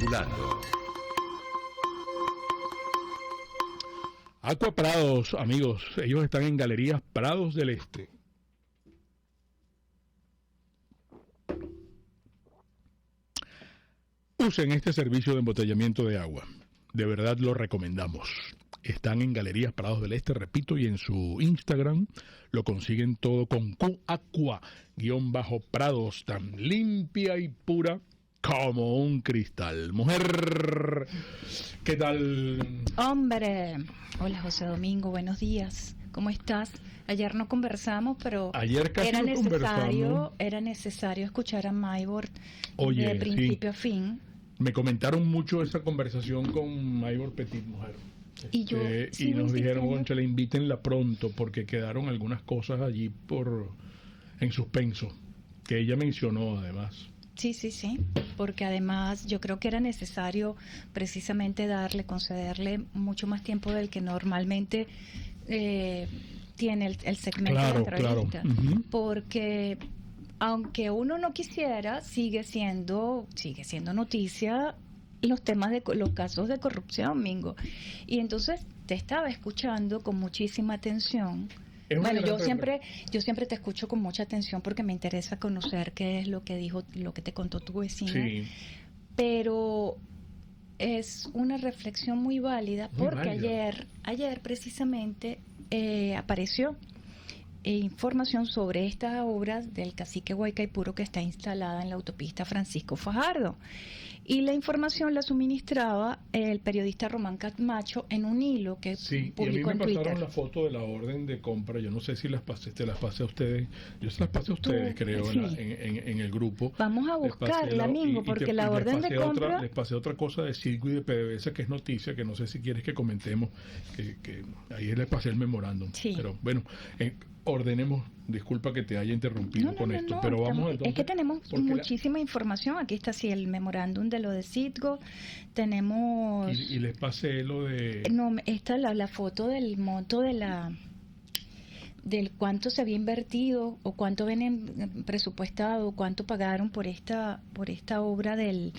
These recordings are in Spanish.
Circulando. Aqua Prados, amigos, ellos están en Galerías Prados del Este. Usen este servicio de embotellamiento de agua. De verdad lo recomendamos. Están en Galerías Prados del Este, repito, y en su Instagram lo consiguen todo con Q Aqua_Prados, tan limpia y pura como un cristal. Mujer, ¿qué tal? Hombre, hola José Domingo, buenos días. ¿Cómo estás? Ayer no conversamos, pero ayer casi era conversamos. Era necesario escuchar a Maybor Oye, de principio sí, a fin. Me comentaron mucho esa conversación con Maybor Petit, mujer. Y yo y nos dijeron, concha, le invítenla pronto porque quedaron algunas cosas allí en suspenso, que ella mencionó además. Sí, porque además yo creo que era necesario precisamente concederle mucho más tiempo del que normalmente tiene el segmento de entrevista. Claro. Uh-huh. Porque aunque uno no quisiera, sigue siendo noticia los temas de los casos de corrupción, Mingo. Y entonces te estaba escuchando con muchísima atención. Bueno, yo siempre te escucho con mucha atención porque me interesa conocer qué es lo que dijo, lo que te contó tu vecina. Sí. Pero es una reflexión muy válida porque ayer precisamente apareció información sobre esta obra del cacique Guaycaipuro que está instalada en la autopista Francisco Fajardo. Y la información la suministraba el periodista Román Camacho en un hilo que publicó en Twitter. Sí, y a mí me pasaron la foto de la orden de compra. Yo no sé si te las pasé a ustedes. Yo se las pasé a ustedes, creo, sí, en el grupo. Vamos a buscarla, Mingo, porque la orden de compra... Les pasé otra cosa de Circo y de PDVSA que es noticia, que no sé si quieres que comentemos, que ahí les pasé el memorándum. Sí. Pero bueno... ordenemos, disculpa que te haya interrumpido con esto, pero vamos entonces... Es que tenemos muchísima información, aquí está así el memorándum de lo de Citgo, tenemos... Y les pasé lo de... No, esta la foto del monto de del cuánto se había invertido o cuánto ven presupuestado, cuánto pagaron por esta obra del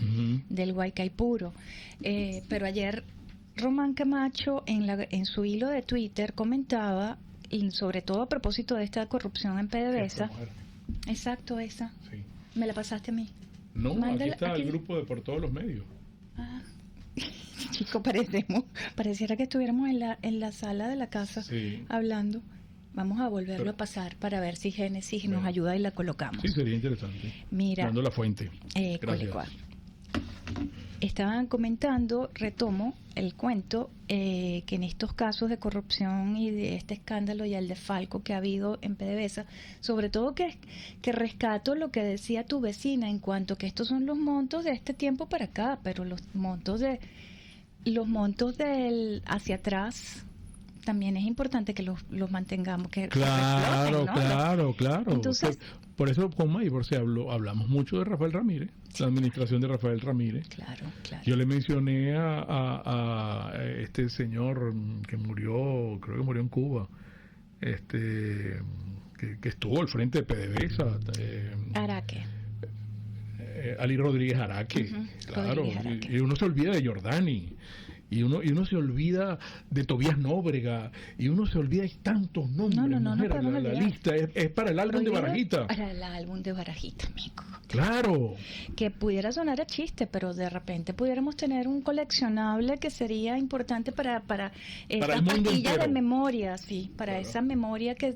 Guaycaipuro. Pero ayer Román Camacho en su hilo de Twitter comentaba, y sobre todo a propósito de esta corrupción en PDVSA. Exacto, esa. Sí. ¿Me la pasaste a mí? No, aquí está el grupo de Por Todos los Medios. Ah. Chico, pareciera que estuviéramos en la sala de la casa hablando. Vamos a volverlo a pasar para ver si Génesis nos ayuda y la colocamos. Sí, sería interesante. Mira. Dando la fuente. Gracias. Estaban comentando, retomo el cuento, que en estos casos de corrupción y de este escándalo y el desfalco que ha habido en PDVSA, sobre todo que rescato lo que decía tu vecina en cuanto que estos son los montos de este tiempo para acá, pero los montos del hacia atrás también es importante que los mantengamos, que claro, ¿no? Claro. Entonces, por eso con Maybor hablamos mucho de Rafael Ramírez, la administración de Rafael Ramírez. Claro. Yo le mencioné a este señor que murió, creo que murió en Cuba, que estuvo al frente de PDVSA. Araque. Ali Rodríguez Araque, claro. Rodríguez Araque. Y uno se olvida de Giordani. Y uno se olvida de Tobías Nóbrega, y uno se olvida de tantos nombres. No, la lista es para el álbum de Barajita. Para el álbum de Barajita, amigo. Claro. Que pudiera sonar a chiste, pero de repente pudiéramos tener un coleccionable que sería importante para esa pastilla de memoria, para esa memoria que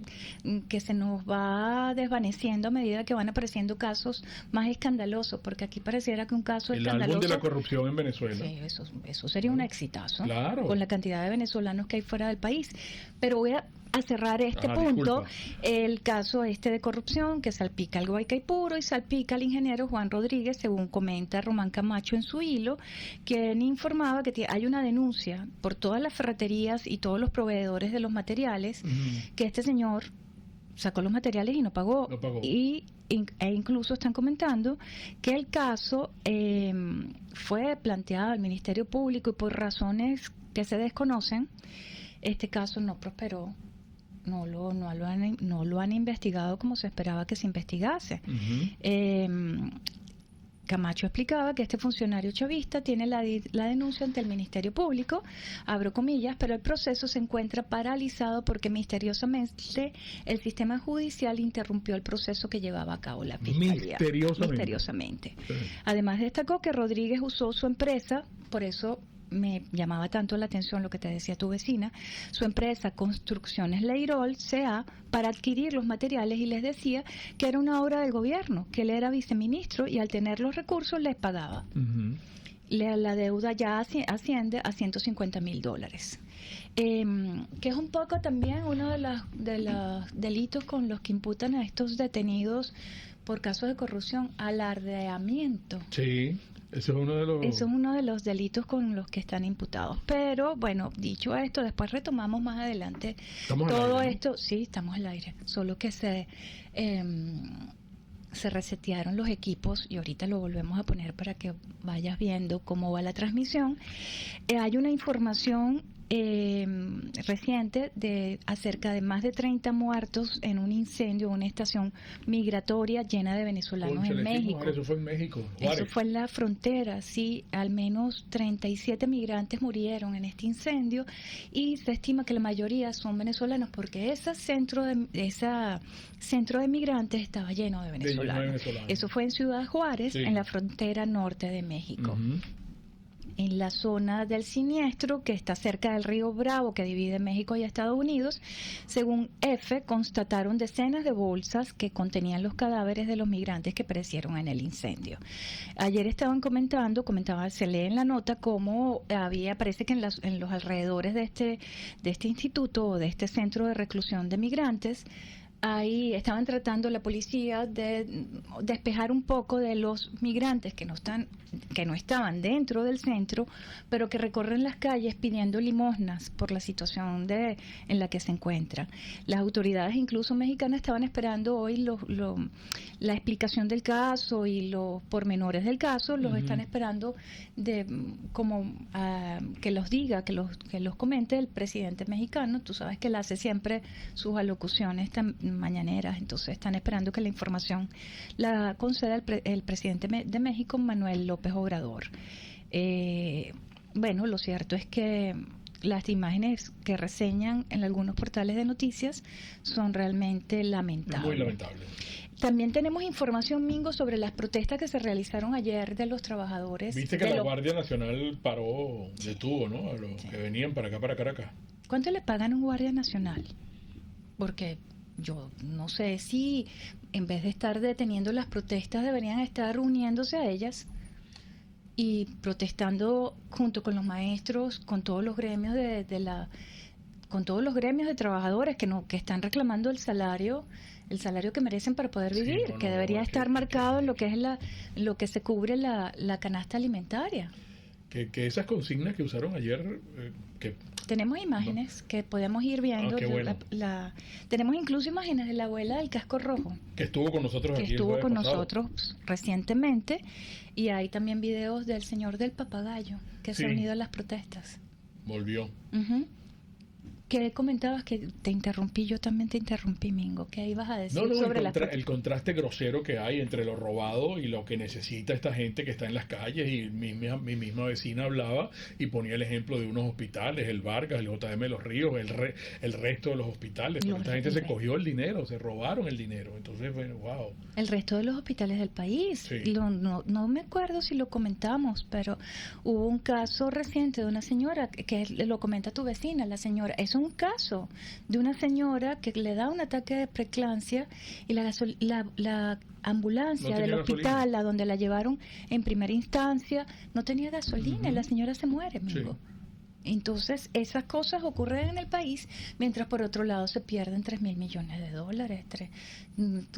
se nos va desvaneciendo a medida que van apareciendo casos más escandalosos, porque aquí pareciera que un caso escandaloso... El álbum de la corrupción en Venezuela. Sí, eso sería un exitazo. Claro. Con la cantidad de venezolanos que hay fuera del país. Pero voy a cerrar este punto, disculpa. El caso de corrupción que salpica al Guaycaipuro y salpica al ingeniero Juan Rodríguez, según comenta Román Camacho en su hilo, quien informaba que hay una denuncia por todas las ferreterías y todos los proveedores de los materiales, que este señor sacó los materiales y no pagó. E incluso están comentando que el caso fue planteado al Ministerio Público y por razones que se desconocen, este caso no prosperó. No lo han investigado como se esperaba que se investigase. Camacho explicaba que este funcionario chavista tiene la denuncia ante el Ministerio Público, abro comillas, pero el proceso se encuentra paralizado porque misteriosamente el sistema judicial interrumpió el proceso que llevaba a cabo la Fiscalía. Misteriosamente. Sí. Además destacó que Rodríguez usó su empresa, por eso me llamaba tanto la atención lo que te decía tu vecina, su empresa Construcciones Leirol C.A. para adquirir los materiales y les decía que era una obra del gobierno, que él era viceministro y al tener los recursos les pagaba. Uh-huh. La deuda ya asciende a $150,000. Que es un poco también uno de los delitos con los que imputan a estos detenidos por casos de corrupción, alardeamiento. Sí. Eso es uno de los delitos con los que están imputados. Pero, bueno, dicho esto, después retomamos más adelante todo esto. Sí, estamos al aire. Solo que se resetearon los equipos y ahorita lo volvemos a poner para que vayas viendo cómo va la transmisión. Hay una información reciente de acerca de más de 30 muertos en un incendio en una estación migratoria llena de venezolanos en México. Eso fue en México. Eso fue en la frontera, sí. Al menos 37 migrantes murieron en este incendio y se estima que la mayoría son venezolanos porque ese centro de migrantes estaba lleno de venezolanos. Eso fue en Ciudad Juárez, sí, en la frontera norte de México. Uh-huh. En la zona del siniestro, que está cerca del río Bravo, que divide México y Estados Unidos, según EFE, constataron decenas de bolsas que contenían los cadáveres de los migrantes que perecieron en el incendio. Ayer estaban comentaba, se lee en la nota cómo parece que en los alrededores de este instituto o de este centro de reclusión de migrantes, ahí estaban tratando la policía de despejar un poco de los migrantes que no estaban dentro del centro, pero que recorren las calles pidiendo limosnas por la situación en la que se encuentran. Las autoridades, incluso mexicanas, estaban esperando hoy la explicación del caso y los pormenores del caso, los uh-huh, están esperando que los diga, que los comente el presidente mexicano. Tú sabes que él hace siempre sus alocuciones mañaneras, entonces están esperando que la información la conceda el presidente de México, Manuel López Obrador. Bueno, lo cierto es que las imágenes que reseñan en algunos portales de noticias son realmente lamentables. Muy lamentables. También tenemos información, Mingo, sobre las protestas que se realizaron ayer de los trabajadores. Viste que la Guardia Nacional detuvo, ¿no? A los que venían para acá, para Caracas. ¿Cuánto le pagan a un Guardia Nacional? Porque yo no sé si en vez de estar deteniendo las protestas deberían estar uniéndose a ellas y protestando junto con los maestros, con todos los gremios con todos los gremios de trabajadores que están reclamando el salario que merecen para poder vivir, sí, que debería estar marcado en lo que es lo que se cubre la canasta alimentaria. Que esas consignas que usaron ayer tenemos imágenes que podemos ir viendo. Bueno. Tenemos incluso imágenes de la abuela del casco rojo. Que estuvo con nosotros aquí. Que estuvo con nosotros recientemente. Y hay también videos del señor del papagayo que se ha unido a las protestas. Volvió. Uh-huh. ¿Qué comentabas? Que te interrumpí, yo también te interrumpí, Mingo. ¿Qué ibas a decir sobre el contraste grosero que hay entre lo robado y lo que necesita esta gente que está en las calles? Y mi misma vecina hablaba y ponía el ejemplo de unos hospitales, el Vargas, el JM de los Ríos, el resto de los hospitales. Pero esta gente se cogió el dinero, se robaron el dinero. Entonces, bueno, wow. El resto de los hospitales del país. Sí. No me acuerdo si lo comentamos, pero hubo un caso reciente de una señora que lo comenta tu vecina, la señora. Es un caso de una señora que le da un ataque de preeclampsia y la ambulancia del hospital a donde la llevaron en primera instancia no tenía gasolina, uh-huh, y la señora se muere, amigo. Sí. Entonces, esas cosas ocurren en el país, mientras por otro lado se pierden $3,000 millones,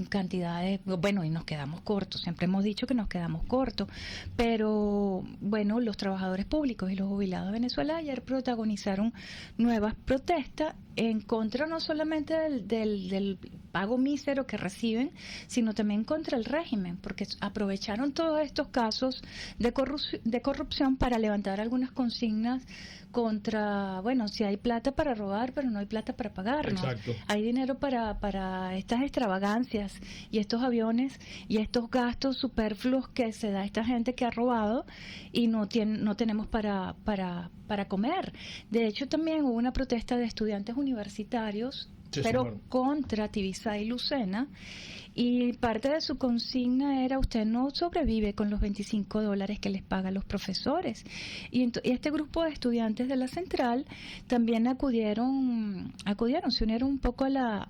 cantidades, bueno, y nos quedamos cortos, siempre hemos dicho que nos quedamos cortos, pero bueno, los trabajadores públicos y los jubilados de Venezuela ayer protagonizaron nuevas protestas en contra no solamente del pago mísero que reciben, sino también contra el régimen, porque aprovecharon todos estos casos de corrupción para levantar algunas consignas contra, bueno, si hay plata para robar, pero no hay plata para pagar, ¿no? Exacto. Hay dinero para estas extravagancias y estos aviones y estos gastos superfluos que se da a esta gente que ha robado y no tenemos para comer. De hecho, también hubo una protesta de estudiantes universitarios, pero contra Tibisay y Lucena, y parte de su consigna era: usted no sobrevive con los $25 que les pagan los profesores. Y este grupo de estudiantes de la central también se unieron un poco a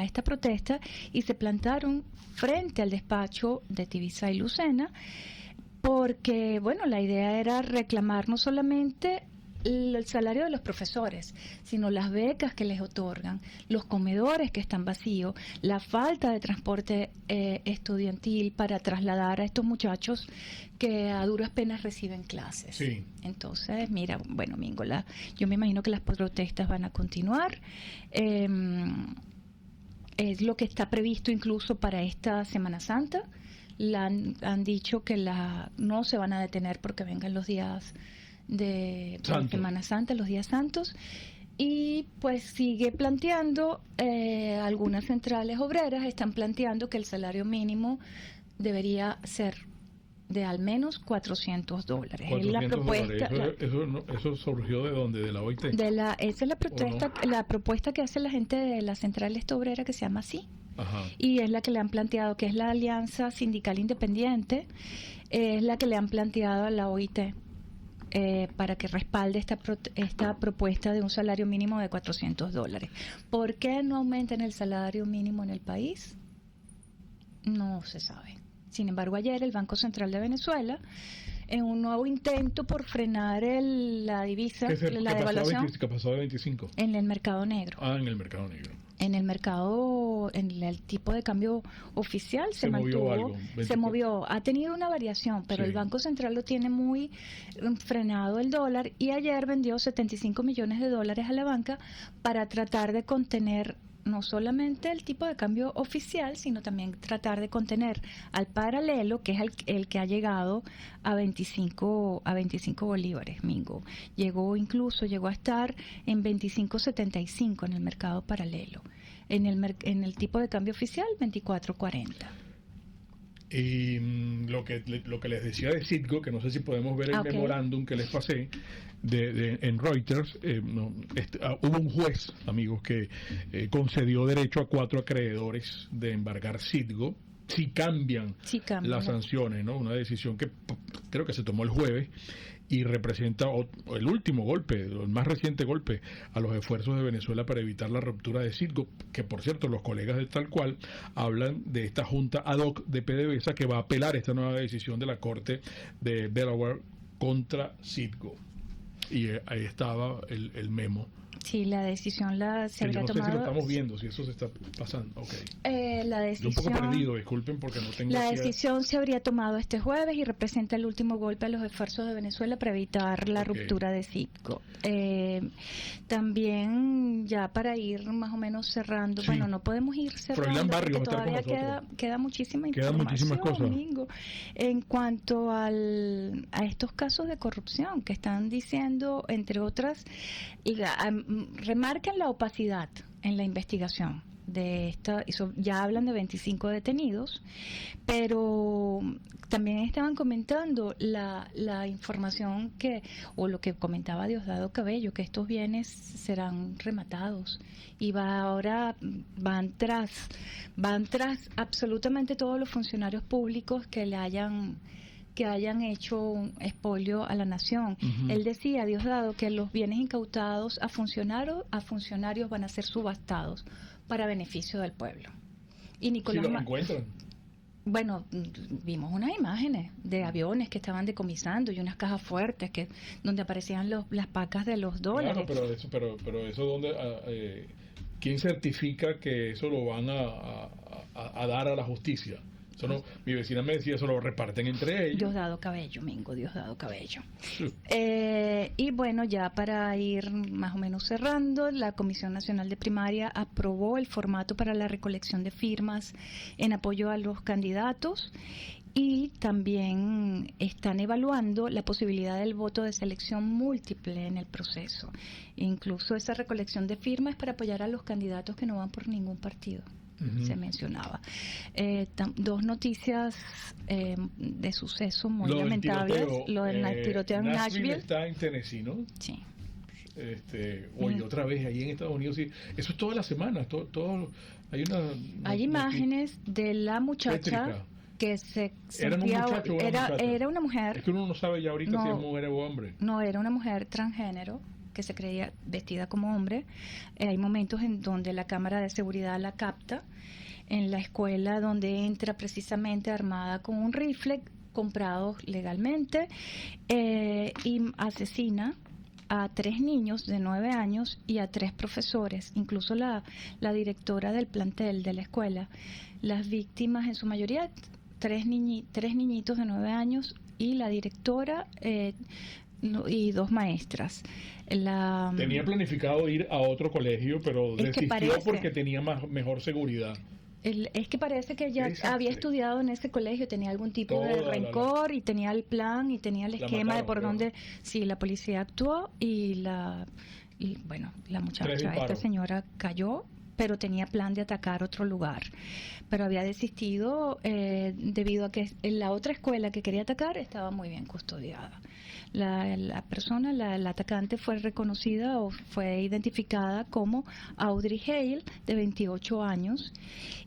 esta protesta y se plantaron frente al despacho de Tibisay y Lucena, porque, bueno, la idea era reclamar no solamente el salario de los profesores, sino las becas que les otorgan, los comedores que están vacíos, la falta de transporte estudiantil para trasladar a estos muchachos que a duras penas reciben clases. Sí. Entonces, mira, bueno, Mingo, yo me imagino que las protestas van a continuar. Es lo que está previsto incluso para esta Semana Santa. Han dicho que no se van a detener porque vengan los días de Semana Santa, los días santos, y pues sigue planteando, algunas centrales obreras están planteando que el salario mínimo debería ser de al menos $400. Es la propuesta. ¿Eso surgió de dónde? ¿De la OIT? Esa es la propuesta que hace la gente de la central obrera, que se llama así. Ajá. Y es la que le han planteado, que es la Alianza Sindical Independiente, es la que le han planteado a la OIT para que respalde esta propuesta de un salario mínimo de $400. ¿Por qué no aumentan el salario mínimo en el país? No se sabe. Sin embargo, ayer el Banco Central de Venezuela, en un nuevo intento por frenar la divisa, la devaluación, ¿Qué pasó de 25? En el mercado negro. En el mercado negro. En el tipo de cambio oficial se mantuvo, movió algo, se movió, ha tenido una variación, pero sí. El Banco Central lo tiene muy frenado el dólar, y ayer vendió $75 millones a la banca para tratar de contener no solamente el tipo de cambio oficial, sino también tratar de contener al paralelo, que es el que ha llegado a 25 bolívares, Mingo. Llegó a estar en 25.75 en el mercado paralelo. En el tipo de cambio oficial, 24.40. Y lo que les decía de Citgo, que no sé si podemos ver el memorándum que les pasé en Reuters, hubo un juez, amigos, que concedió derecho a 4 acreedores de embargar Citgo si cambian las sanciones, ¿no? Una decisión que creo que se tomó el jueves y representa el último golpe, el más reciente golpe a los esfuerzos de Venezuela para evitar la ruptura de Citgo, que por cierto los colegas de Tal Cual hablan de esta junta ad hoc de PDVSA que va a apelar esta nueva decisión de la Corte de Delaware contra Citgo. Y ahí estaba el memo. Sí, la decisión se habría tomado. No sé si lo estamos viendo, si eso se está pasando. La decisión, yo un poco perdido, disculpen porque no tengo. La decisión se habría tomado este jueves y representa el último golpe a los esfuerzos de Venezuela para evitar la ruptura de Citgo. También, ya para ir más o menos cerrando, sí. Bueno, no podemos ir cerrando porque todavía queda muchísima información. Quedan muchísimas cosas. Domingo, en cuanto a estos casos de corrupción que están diciendo, entre otras, remarcan la opacidad en la investigación de esta. Ya hablan de 25 detenidos, pero también estaban comentando la información o lo que comentaba Diosdado Cabello, que estos bienes serán rematados y van tras absolutamente todos los funcionarios públicos que hayan hecho un expolio a la nación. Uh-huh. Él decía, Diosdado, que los bienes incautados a funcionarios van a ser subastados para beneficio del pueblo. Y Nicolás, ¿sí los encuentran? Bueno, vimos unas imágenes de aviones que estaban decomisando y unas cajas fuertes donde aparecían las pacas de los dólares. Claro, pero eso ¿quién certifica que eso lo van a dar a la justicia? Eso no, mi vecina me decía, eso lo reparten entre ellos. Diosdado Cabello, Mingo, Diosdado Cabello. Sí. Y bueno, ya para ir más o menos cerrando, la Comisión Nacional de Primaria aprobó el formato para la recolección de firmas en apoyo a los candidatos y también están evaluando la posibilidad del voto de selección múltiple en el proceso. Incluso esa recolección de firmas es para apoyar a los candidatos que no van por ningún partido. Se mencionaba. Dos noticias de suceso muy lamentables. Lo del tiroteo en Nashville. Está en Tennessee, ¿no? Sí. Oye, otra vez ahí en Estados Unidos, sí. Eso es toda la semana. Hay imágenes de la muchacha pétrica. Que se era una mujer. Es que uno no sabe ya ahorita si es mujer o hombre. No, era una mujer transgénero que se creía vestida como hombre. Hay momentos en donde la cámara de seguridad la capta en la escuela, donde entra precisamente armada con un rifle comprado legalmente y asesina a 3 niños de 9 años y a 3 profesores, incluso la directora del plantel de la escuela. Las víctimas en su mayoría 3 niñitos de 9 años y la directora y 2 maestras. Tenía planificado ir a otro colegio, pero desistió porque tenía mejor seguridad. Es que parece que ella había estudiado en ese colegio, tenía algún tipo de rencor y tenía el plan y tenía el esquema de por dónde la policía actuó y la muchacha, esta señora cayó, pero tenía plan de atacar otro lugar. Pero había desistido debido a que en la otra escuela que quería atacar estaba muy bien custodiada. La persona, la atacante fue reconocida o fue identificada como Audrey Hale, de 28 años,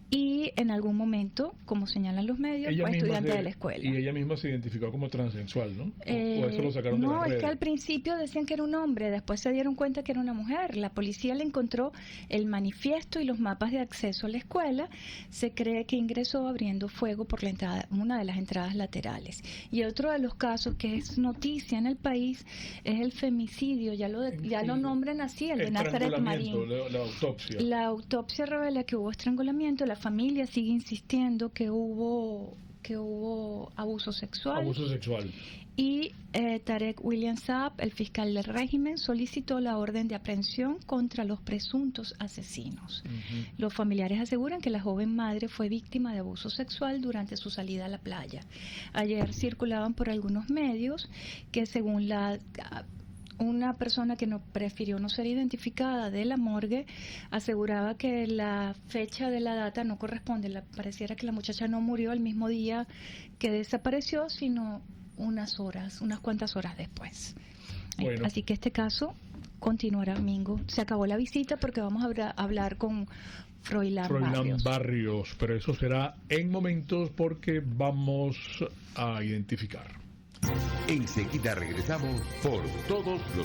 y en algún momento, como señalan los medios, fue estudiante de la escuela. Y ella misma se identificó como transexual, ¿no? ¿O eso lo sacaron de las redes? No, es que al principio decían que era un hombre, después se dieron cuenta que era una mujer. La policía le encontró el manifiesto y los mapas de acceso a la escuela. Se cree que ingresó abriendo fuego por la entrada, una de las entradas laterales. Y otro de los casos que es noticia en el país es el femicidio, ya lo nombran así, el de Nazaret Marín. La autopsia. La autopsia revela que hubo estrangulamiento. La familia sigue insistiendo que hubo abuso sexual. Abuso sexual. Y Tarek William Saab, el fiscal del régimen, solicitó la orden de aprehensión contra los presuntos asesinos. Los familiares aseguran que la joven madre fue víctima de abuso sexual durante su salida a la playa. Ayer circulaban por algunos medios que según una persona que prefirió no ser identificada de la morgue aseguraba que la fecha de la data no corresponde. Pareciera que la muchacha no murió el mismo día que desapareció, sino unas cuantas horas después. Bueno. Así que este caso continuará, Mingo. Se acabó la visita porque vamos a hablar con Froilán Barrios, pero eso será en momentos porque vamos a identificar. Enseguida regresamos por Todos los